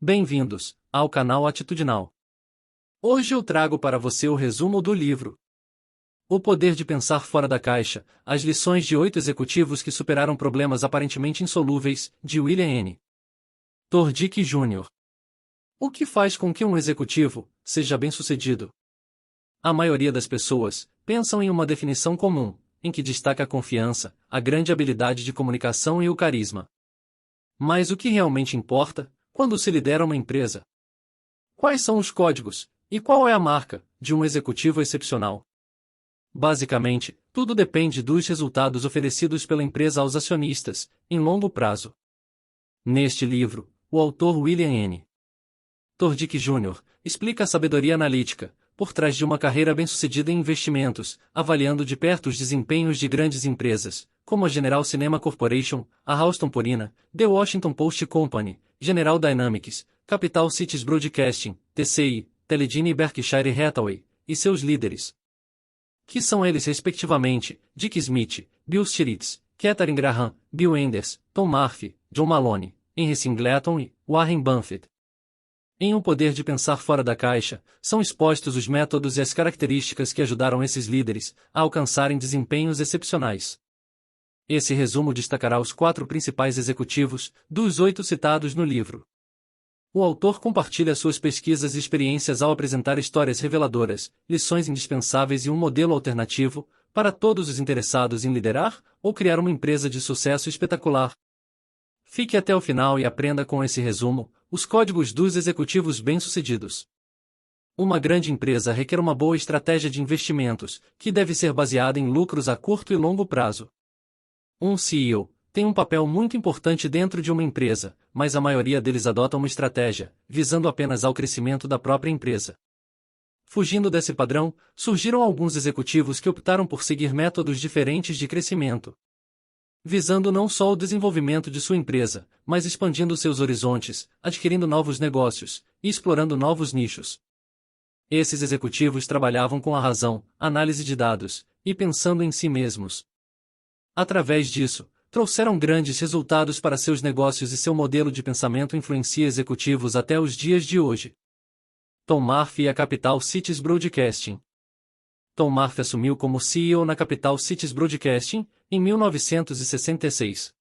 Bem-vindos ao canal Atitudinal. Hoje eu trago para você o resumo do livro O Poder de Pensar Fora da Caixa, as lições de 8 executivos que superaram problemas aparentemente insolúveis, de William N. Tordick Jr. O que faz com que um executivo seja bem-sucedido? A maioria das pessoas pensam em uma definição comum, em que destaca a confiança, a grande habilidade de comunicação e o carisma. Mas o que realmente importa quando se lidera uma empresa? Quais são os códigos, e qual é a marca de um executivo excepcional? Basicamente, tudo depende dos resultados oferecidos pela empresa aos acionistas, em longo prazo. Neste livro, o autor William N. Tordick Jr. explica a sabedoria analítica por trás de uma carreira bem-sucedida em investimentos, avaliando de perto os desempenhos de grandes empresas, como a General Cinema Corporation, a Halston Purina, The Washington Post Company, General Dynamics, Capital Cities Broadcasting, TCI, Teledyne e Berkshire Hathaway, e seus líderes, que são eles respectivamente, Dick Smith, Bill Stiritz, Katharine Graham, Bill Enders, Tom Murphy, John Maloney, Henry Singleton e Warren Buffett. Em O Poder de Pensar Fora da Caixa, são expostos os métodos e as características que ajudaram esses líderes a alcançarem desempenhos excepcionais. Esse resumo destacará os 4 principais executivos dos 8 citados no livro. O autor compartilha suas pesquisas e experiências ao apresentar histórias reveladoras, lições indispensáveis e um modelo alternativo para todos os interessados em liderar ou criar uma empresa de sucesso espetacular. Fique até o final e aprenda com esse resumo os códigos dos executivos bem-sucedidos. Uma grande empresa requer uma boa estratégia de investimentos, que deve ser baseada em lucros a curto e longo prazo. Um CEO tem um papel muito importante dentro de uma empresa, mas a maioria deles adota uma estratégia, visando apenas ao crescimento da própria empresa. Fugindo desse padrão, surgiram alguns executivos que optaram por seguir métodos diferentes de crescimento, visando não só o desenvolvimento de sua empresa, mas expandindo seus horizontes, adquirindo novos negócios e explorando novos nichos. Esses executivos trabalhavam com a razão, análise de dados e pensando em si mesmos. Através disso, trouxeram grandes resultados para seus negócios e seu modelo de pensamento influencia executivos até os dias de hoje. Tom Murphy e a Capital Cities Broadcasting. Tom Murphy assumiu como CEO na Capital Cities Broadcasting em 1966.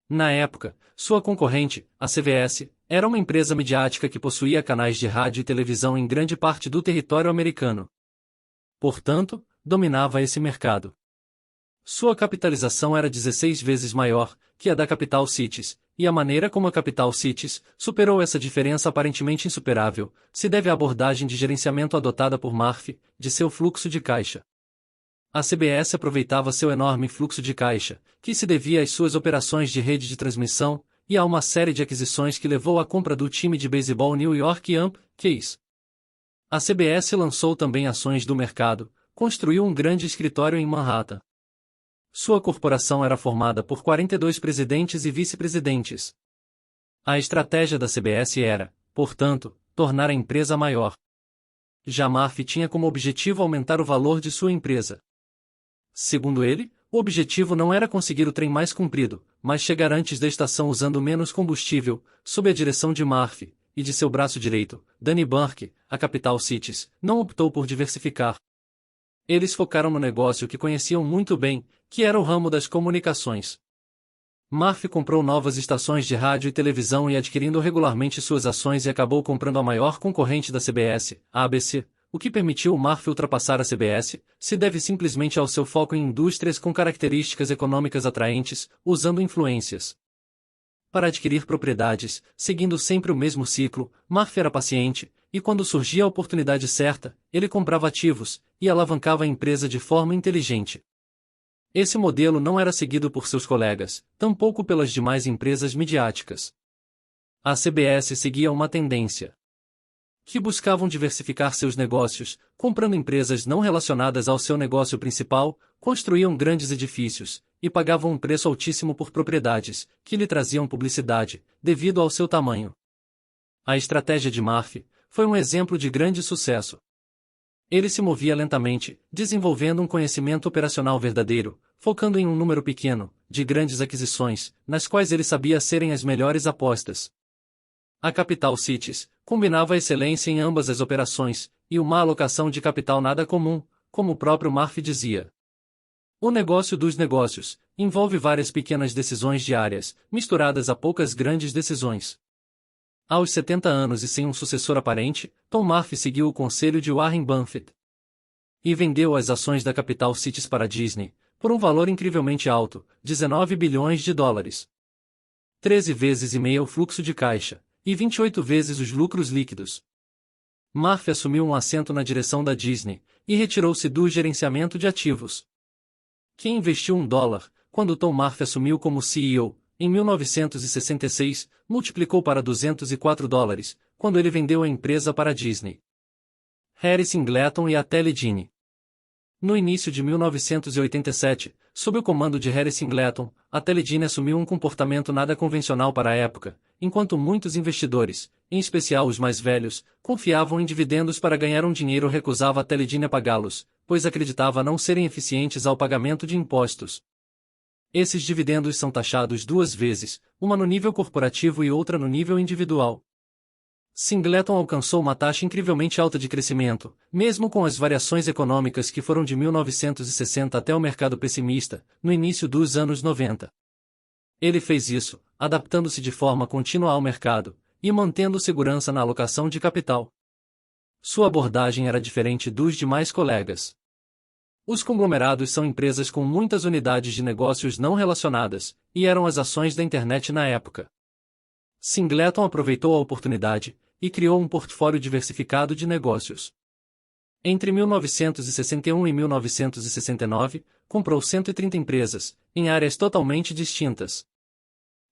Na época, sua concorrente, a CBS, era uma empresa midiática que possuía canais de rádio e televisão em grande parte do território americano. Portanto, dominava esse mercado. Sua capitalização era 16 vezes maior que a da Capital Cities, e a maneira como a Capital Cities superou essa diferença aparentemente insuperável se deve à abordagem de gerenciamento adotada por Murphy, de seu fluxo de caixa. A CBS aproveitava seu enorme fluxo de caixa, que se devia às suas operações de rede de transmissão, e a uma série de aquisições que levou à compra do time de beisebol New York Yankees. A CBS lançou também ações do mercado, construiu um grande escritório em Manhattan. Sua corporação era formada por 42 presidentes e vice-presidentes. A estratégia da CBS era, portanto, tornar a empresa maior. Já Murphy tinha como objetivo aumentar o valor de sua empresa. Segundo ele, o objetivo não era conseguir o trem mais comprido, mas chegar antes da estação usando menos combustível, sob a direção de Murphy, e de seu braço direito, Danny Burke, a Capital Cities, não optou por diversificar. Eles focaram no negócio que conheciam muito bem, que era o ramo das comunicações. Murphy comprou novas estações de rádio e televisão e adquirindo regularmente suas ações e acabou comprando a maior concorrente da CBS, a ABC, o que permitiu Murphy ultrapassar a CBS, se deve simplesmente ao seu foco em indústrias com características econômicas atraentes, usando influências para adquirir propriedades, seguindo sempre o mesmo ciclo. Murphy era paciente, e quando surgia a oportunidade certa, ele comprava ativos e alavancava a empresa de forma inteligente. Esse modelo não era seguido por seus colegas, tampouco pelas demais empresas midiáticas. A CBS seguia uma tendência que buscavam diversificar seus negócios, comprando empresas não relacionadas ao seu negócio principal, construíam grandes edifícios, e pagavam um preço altíssimo por propriedades, que lhe traziam publicidade, devido ao seu tamanho. A estratégia de Murphy foi um exemplo de grande sucesso. Ele se movia lentamente, desenvolvendo um conhecimento operacional verdadeiro, focando em um número pequeno de grandes aquisições, nas quais ele sabia serem as melhores apostas. A Capital Cities combinava a excelência em ambas as operações, e uma alocação de capital nada comum, como o próprio Murphy dizia. O negócio dos negócios envolve várias pequenas decisões diárias, misturadas a poucas grandes decisões. Aos 70 anos e sem um sucessor aparente, Tom Murphy seguiu o conselho de Warren Buffett e vendeu as ações da Capital Cities para a Disney, por um valor incrivelmente alto, 19 bilhões de dólares. 13 vezes e meia o fluxo de caixa, e 28 vezes os lucros líquidos. Murphy assumiu um assento na direção da Disney, e retirou-se do gerenciamento de ativos. Quem investiu $1, quando Tom Murphy assumiu como CEO, em 1966, multiplicou para $204, quando ele vendeu a empresa para a Disney. Harry Singleton e a Teledyne. No início de 1987, sob o comando de Harry Singleton, a Teledyne assumiu um comportamento nada convencional para a época, enquanto muitos investidores, em especial os mais velhos, confiavam em dividendos para ganhar um dinheiro, recusava a Teledyne a pagá-los, pois acreditava não serem eficientes ao pagamento de impostos. Esses dividendos são taxados duas vezes, uma no nível corporativo e outra no nível individual. Singleton alcançou uma taxa incrivelmente alta de crescimento, mesmo com as variações econômicas que foram de 1960 até o mercado pessimista, no início dos anos 90. Ele fez isso, adaptando-se de forma contínua ao mercado, e mantendo segurança na alocação de capital. Sua abordagem era diferente dos demais colegas. Os conglomerados são empresas com muitas unidades de negócios não relacionadas, e eram as ações da internet na época. Singleton aproveitou a oportunidade, e criou um portfólio diversificado de negócios. Entre 1961 e 1969, comprou 130 empresas, em áreas totalmente distintas.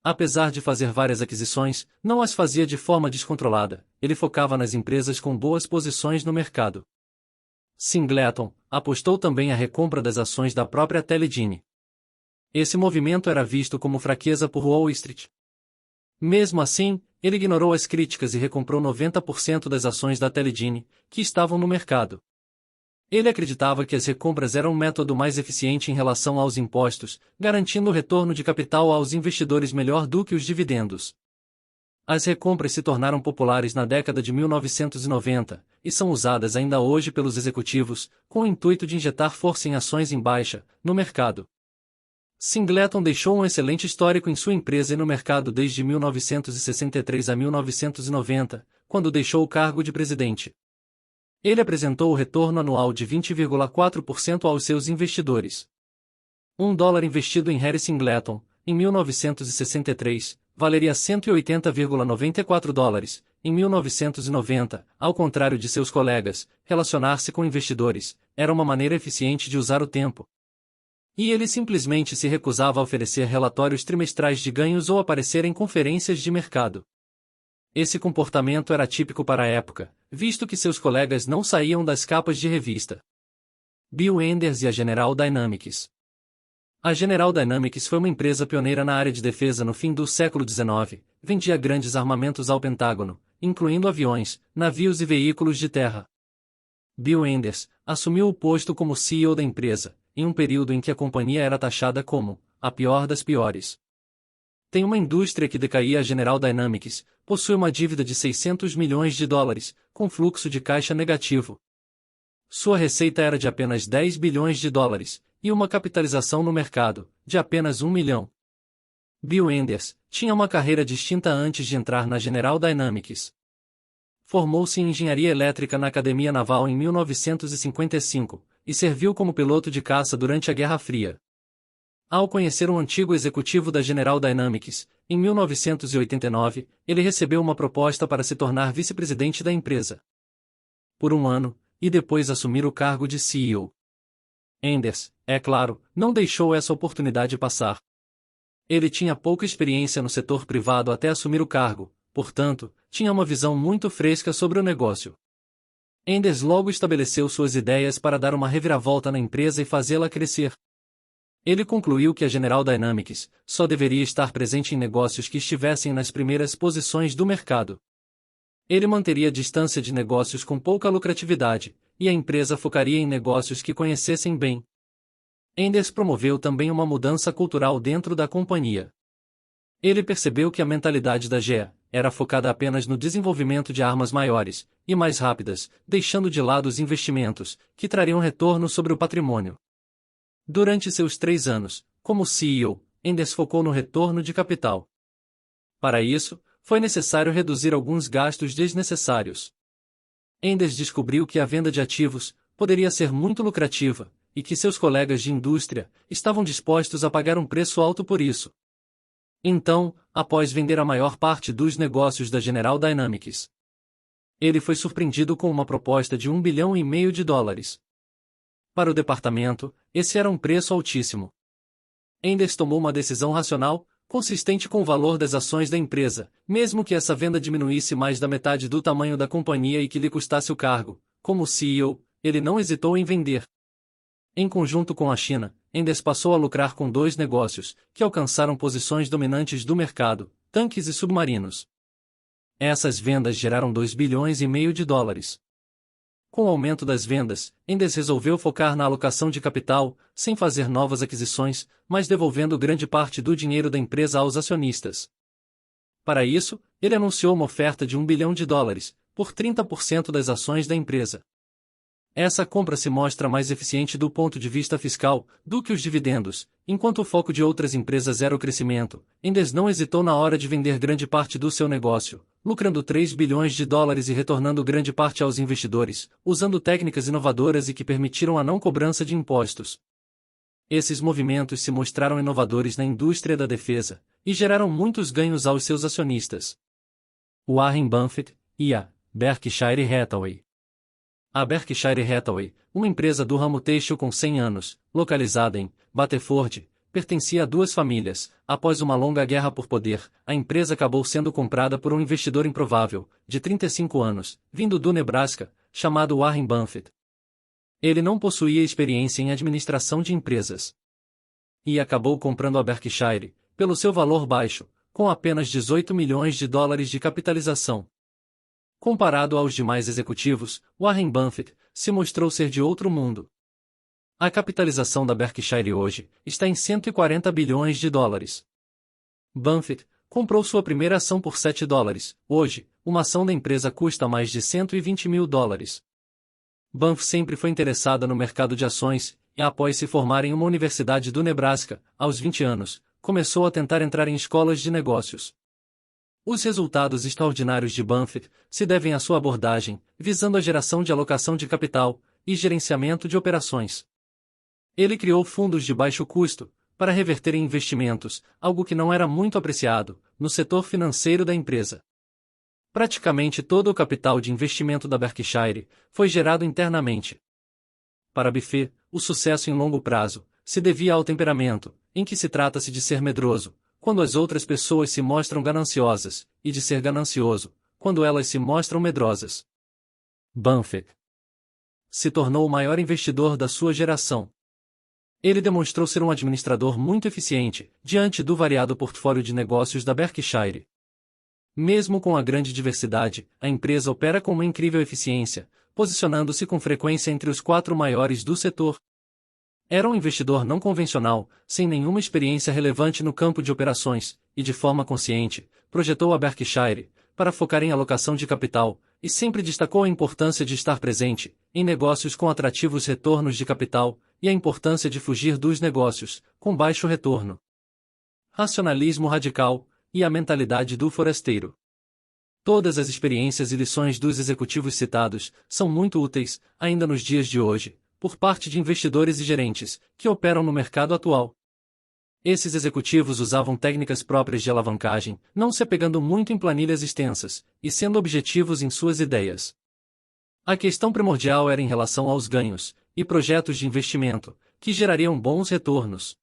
Apesar de fazer várias aquisições, não as fazia de forma descontrolada, ele focava nas empresas com boas posições no mercado. Singleton apostou também a recompra das ações da própria Teledyne. Esse movimento era visto como fraqueza por Wall Street. Mesmo assim, ele ignorou as críticas e recomprou 90% das ações da Teledyne, que estavam no mercado. Ele acreditava que as recompras eram um método mais eficiente em relação aos impostos, garantindo o retorno de capital aos investidores melhor do que os dividendos. As recompras se tornaram populares na década de 1990, e são usadas ainda hoje pelos executivos, com o intuito de injetar força em ações em baixa, no mercado. Singleton deixou um excelente histórico em sua empresa e no mercado desde 1963 a 1990, quando deixou o cargo de presidente. Ele apresentou o retorno anual de 20,4% aos seus investidores. $1 investido em Harry Singleton, em 1963, valeria $180,94, em 1990, ao contrário de seus colegas, relacionar-se com investidores era uma maneira eficiente de usar o tempo. E ele simplesmente se recusava a oferecer relatórios trimestrais de ganhos ou aparecer em conferências de mercado. Esse comportamento era típico para a época, visto que seus colegas não saíam das capas de revista. Bill Enders e a General Dynamics. A General Dynamics foi uma empresa pioneira na área de defesa no fim do século XIX, vendia grandes armamentos ao Pentágono, incluindo aviões, navios e veículos de terra. Bill Enders assumiu o posto como CEO da empresa, em um período em que a companhia era taxada como a pior das piores. Tem uma indústria que decaía. A General Dynamics possui uma dívida de $600 milhões, com fluxo de caixa negativo. Sua receita era de apenas $10 bilhões, e uma capitalização no mercado, de apenas $1 milhão. Bill Enders tinha uma carreira distinta antes de entrar na General Dynamics. Formou-se em engenharia elétrica na Academia Naval em 1955, e serviu como piloto de caça durante a Guerra Fria. Ao conhecer um antigo executivo da General Dynamics, em 1989, ele recebeu uma proposta para se tornar vice-presidente da empresa. Por um ano, e depois assumir o cargo de CEO. Enders, é claro, não deixou essa oportunidade passar. Ele tinha pouca experiência no setor privado até assumir o cargo, portanto, tinha uma visão muito fresca sobre o negócio. Enders logo estabeleceu suas ideias para dar uma reviravolta na empresa e fazê-la crescer. Ele concluiu que a General Dynamics só deveria estar presente em negócios que estivessem nas primeiras posições do mercado. Ele manteria distância de negócios com pouca lucratividade, e a empresa focaria em negócios que conhecessem bem. Enders promoveu também uma mudança cultural dentro da companhia. Ele percebeu que a mentalidade da GE era focada apenas no desenvolvimento de armas maiores e mais rápidas, deixando de lado os investimentos, que trariam retorno sobre o patrimônio. Durante seus 3 anos, como CEO, Enders focou no retorno de capital. Para isso, foi necessário reduzir alguns gastos desnecessários. Enders descobriu que a venda de ativos poderia ser muito lucrativa, e que seus colegas de indústria estavam dispostos a pagar um preço alto por isso. Então, após vender a maior parte dos negócios da General Dynamics, ele foi surpreendido com uma proposta de US$ 1,5 bilhão. Para o departamento, esse era um preço altíssimo. Enders tomou uma decisão racional, consistente com o valor das ações da empresa, mesmo que essa venda diminuísse mais da metade do tamanho da companhia e que lhe custasse o cargo. Como CEO, ele não hesitou em vender. Em conjunto com a China, Enders passou a lucrar com 2 negócios, que alcançaram posições dominantes do mercado, tanques e submarinos. Essas vendas geraram US$ 2,5 bilhões. Com o aumento das vendas, Enders resolveu focar na alocação de capital, sem fazer novas aquisições, mas devolvendo grande parte do dinheiro da empresa aos acionistas. Para isso, ele anunciou uma oferta de US$ 1 bilhão, por 30% das ações da empresa. Essa compra se mostra mais eficiente do ponto de vista fiscal do que os dividendos, enquanto o foco de outras empresas era o crescimento. Enders não hesitou na hora de vender grande parte do seu negócio, lucrando US$ 3 bilhões e retornando grande parte aos investidores, usando técnicas inovadoras e que permitiram a não cobrança de impostos. Esses movimentos se mostraram inovadores na indústria da defesa e geraram muitos ganhos aos seus acionistas. Warren Buffett e a Berkshire Hathaway. A Berkshire Hathaway, uma empresa do ramo têxtil com 100 anos, localizada em Battleford, pertencia a 2 famílias. Após uma longa guerra por poder, a empresa acabou sendo comprada por um investidor improvável, de 35 anos, vindo do Nebraska, chamado Warren Buffett. Ele não possuía experiência em administração de empresas. E acabou comprando a Berkshire, pelo seu valor baixo, com apenas US$ 18 milhões de capitalização. Comparado aos demais executivos, Warren Buffett se mostrou ser de outro mundo. A capitalização da Berkshire hoje está em US$ 140 bilhões. Buffett comprou sua primeira ação por $7. Hoje, uma ação da empresa custa mais de US$ 120 mil. Buffett sempre foi interessada no mercado de ações, e após se formar em uma universidade do Nebraska, aos 20 anos, começou a tentar entrar em escolas de negócios. Os resultados extraordinários de Buffett se devem à sua abordagem, visando a geração de alocação de capital e gerenciamento de operações. Ele criou fundos de baixo custo, para reverter em investimentos, algo que não era muito apreciado, no setor financeiro da empresa. Praticamente todo o capital de investimento da Berkshire foi gerado internamente. Para Buffett, o sucesso em longo prazo se devia ao temperamento, em que se trata-se de ser medroso, quando as outras pessoas se mostram gananciosas, e de ser ganancioso, quando elas se mostram medrosas. Buffett se tornou o maior investidor da sua geração. Ele demonstrou ser um administrador muito eficiente, diante do variado portfólio de negócios da Berkshire. Mesmo com a grande diversidade, a empresa opera com uma incrível eficiência, posicionando-se com frequência entre os 4 maiores do setor. Era um investidor não convencional, sem nenhuma experiência relevante no campo de operações, e de forma consciente, projetou a Berkshire para focar em alocação de capital, e sempre destacou a importância de estar presente em negócios com atrativos retornos de capital, e a importância de fugir dos negócios com baixo retorno. Racionalismo radical e a mentalidade do forasteiro. Todas as experiências e lições dos executivos citados são muito úteis, ainda nos dias de hoje, por parte de investidores e gerentes, que operam no mercado atual. Esses executivos usavam técnicas próprias de alavancagem, não se apegando muito em planilhas extensas, e sendo objetivos em suas ideias. A questão primordial era em relação aos ganhos, e projetos de investimento, que gerariam bons retornos.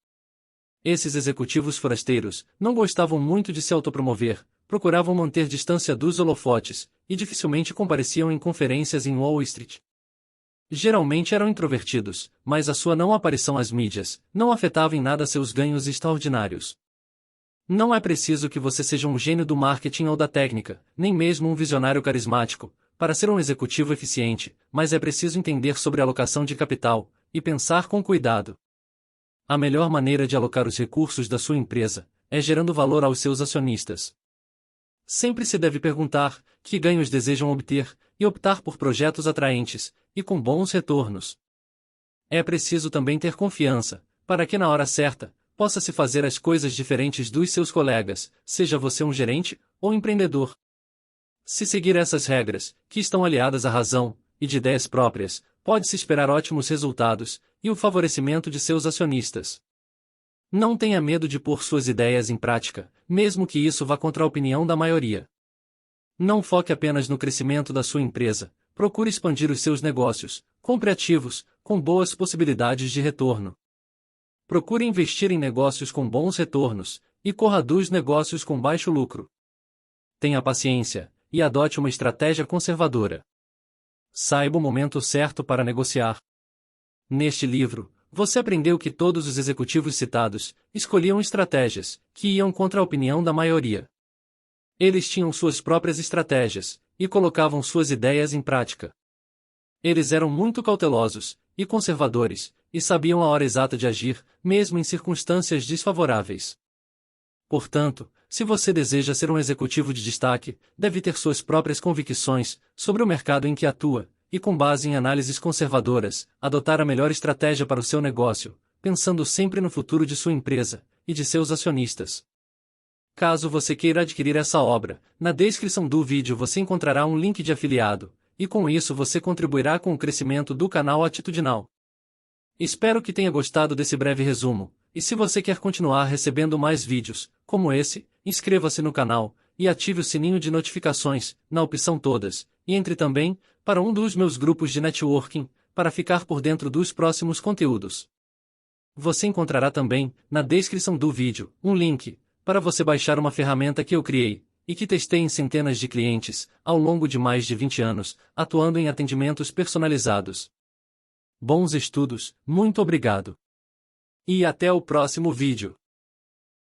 Esses executivos forasteiros não gostavam muito de se autopromover, procuravam manter distância dos holofotes, e dificilmente compareciam em conferências em Wall Street. Geralmente eram introvertidos, mas a sua não aparição às mídias não afetava em nada seus ganhos extraordinários. Não é preciso que você seja um gênio do marketing ou da técnica, nem mesmo um visionário carismático, para ser um executivo eficiente, mas é preciso entender sobre alocação de capital e pensar com cuidado. A melhor maneira de alocar os recursos da sua empresa é gerando valor aos seus acionistas. Sempre se deve perguntar que ganhos desejam obter e optar por projetos atraentes e com bons retornos. É preciso também ter confiança, para que na hora certa, possa-se fazer as coisas diferentes dos seus colegas, seja você um gerente ou empreendedor. Se seguir essas regras, que estão aliadas à razão e de ideias próprias, pode-se esperar ótimos resultados e o favorecimento de seus acionistas. Não tenha medo de pôr suas ideias em prática, mesmo que isso vá contra a opinião da maioria. Não foque apenas no crescimento da sua empresa, procure expandir os seus negócios, compre ativos, com boas possibilidades de retorno. Procure investir em negócios com bons retornos, e corra dos negócios com baixo lucro. Tenha paciência, e adote uma estratégia conservadora. Saiba o momento certo para negociar. Neste livro, você aprendeu que todos os executivos citados escolhiam estratégias que iam contra a opinião da maioria. Eles tinham suas próprias estratégias e colocavam suas ideias em prática. Eles eram muito cautelosos e conservadores e sabiam a hora exata de agir, mesmo em circunstâncias desfavoráveis. Portanto, se você deseja ser um executivo de destaque, deve ter suas próprias convicções sobre o mercado em que atua, e com base em análises conservadoras, adotar a melhor estratégia para o seu negócio, pensando sempre no futuro de sua empresa e de seus acionistas. Caso você queira adquirir essa obra, na descrição do vídeo você encontrará um link de afiliado, e com isso você contribuirá com o crescimento do canal Atitudinal. Espero que tenha gostado desse breve resumo, e se você quer continuar recebendo mais vídeos, como esse, inscreva-se no canal, e ative o sininho de notificações, na opção todas, e entre também, para um dos meus grupos de networking, para ficar por dentro dos próximos conteúdos. Você encontrará também, na descrição do vídeo, um link, para você baixar uma ferramenta que eu criei, e que testei em centenas de clientes, ao longo de mais de 20 anos, atuando em atendimentos personalizados. Bons estudos, muito obrigado. E até o próximo vídeo.